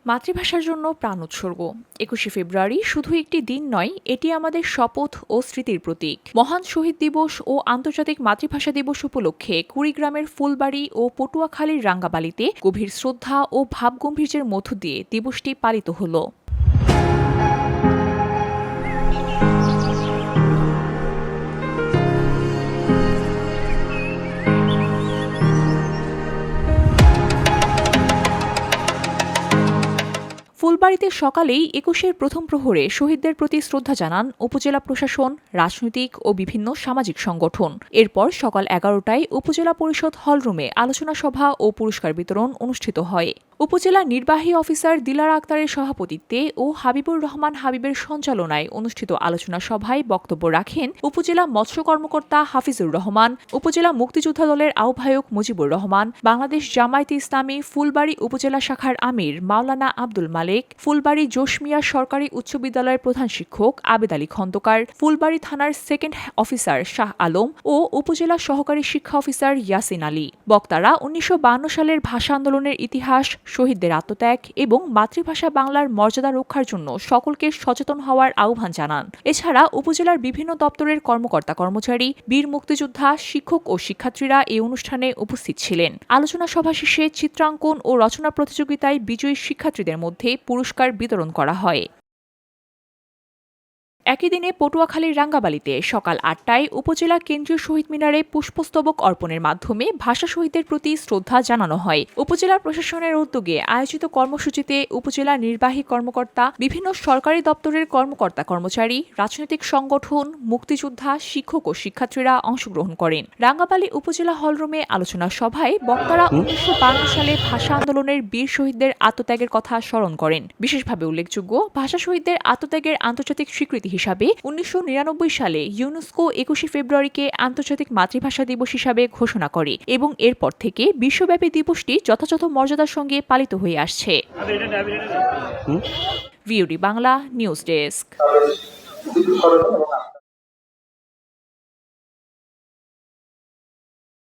মাতৃভাষার জন্য প্রাণ উৎসর্গ ২১শে ফেব্রুয়ারি শুধু একটি দিন নয়, এটি আমাদের শপথ ও স্মৃতির প্রতীক। মহান শহীদ দিবস ও আন্তর্জাতিক মাতৃভাষা দিবস উপলক্ষে কুড়িগ্রামের ফুলবাড়ী ও পটুয়াখালীর রাঙ্গাবালিতে গভীর শ্রদ্ধা ও ভাবগম্ভীর্যের মধ্য দিয়ে দিবসটি পালিত হলো। ফুলবাড়ীতে সকালেই ২১-এর প্রথম প্রহরে শহীদদের প্রতি শ্রদ্ধা জানান উপজেলা প্রশাসন, রাজনৈতিক ও বিভিন্ন সামাজিক সংগঠন। এরপর সকাল ১১টায় উপজেলা পরিষদ হলরুমে আলোচনা সভা ও পুরস্কার বিতরণ অনুষ্ঠিত হয়। উপজেলা নির্বাহী অফিসার দিলারা আক্তারের সভাপতিত্বে ও হাবিবুর রহমান হাবিবের সঞ্চালনায় অনুষ্ঠিত আলোচনা সভায় বক্তব্য রাখেন উপজেলা মৎস্য কর্মকর্তা হাফিজুর রহমান, উপজেলা মুক্তিযোদ্ধা দলের আহ্বায়ক মুজিবুর রহমান, বাংলাদেশ জামায়াতে ইসলামী ফুলবাড়ী উপজেলা শাখার আমির মাওলানা আব্দুল মালেক, ফুলবাড়ী জোশমিয়া সরকারি উচ্চ বিদ্যালয়ের প্রধান শিক্ষক আবেদ আলী খন্দকার, ফুলবাড়ী থানার সেকেন্ড অফিসার শাহ আলম ও উপজেলা সহকারী শিক্ষা অফিসার ইয়াসিন আলী। বক্তারা ১৯৫২ সালের ভাষা আন্দোলনের ইতিহাস, শহীদদের আত্মত্যাগ এবং মাতৃভাষা বাংলার মর্যাদা রক্ষার জন্য সকলকে সচেতন হওয়ার আহ্বান জানান। এছাড়া উপজেলার বিভিন্ন দপ্তরের কর্মকর্তা কর্মচারী, বীর মুক্তিযোদ্ধা, শিক্ষক ও শিক্ষার্থীরা এই অনুষ্ঠানে উপস্থিত ছিলেন। আলোচনা সভা শেষে চিত্রাঙ্কন ও রচনা প্রতিযোগিতায় বিজয়ী শিক্ষার্থীদের মধ্যে পুরস্কার বিতরণ করা হয়। একই দিনে পটুয়াখালীর রাঙ্গাবালিতে সকাল ৮টায় উপজেলা কেন্দ্রীয় শহীদ মিনারে পুষ্পস্তবক অর্পণের মাধ্যমে ভাষা শহীদদের প্রতি শ্রদ্ধা জানানো হয়। উপজেলা প্রশাসনের উদ্যোগে আয়োজিত কর্মসূচিতে উপজেলা নির্বাহী কর্মকর্তা, বিভিন্ন সরকারি দপ্তরের কর্মকর্তা কর্মচারী, রাজনৈতিক সংগঠন, মুক্তিযোদ্ধা, শিক্ষক ও শিক্ষার্থীরা অংশগ্রহণ করেন। রাঙ্গাবালী উপজেলা হলরুমে আলোচনা সভায় বক্তারা ১৯৫২ সালে ভাষা আন্দোলনের বীর শহীদদের আত্মত্যাগের কথা স্মরণ করেন। বিশেষভাবে উল্লেখযোগ্য, ভাষা শহীদদের আত্মত্যাগের আন্তর্জাতিক স্বীকৃতি হিসাবে ১৯৯৯ সালে ইউনেস্কো ২১শে ফেব্রুয়ারিকে আন্তর্জাতিক মাতৃভাষা দিবস হিসাবে ঘোষণা করে এবং এরপর থেকে বিশ্বব্যাপী দিবসটি যথাযথ মর্যাদার সঙ্গে পালিত হয়ে আসছে। VOD Bangla news desk.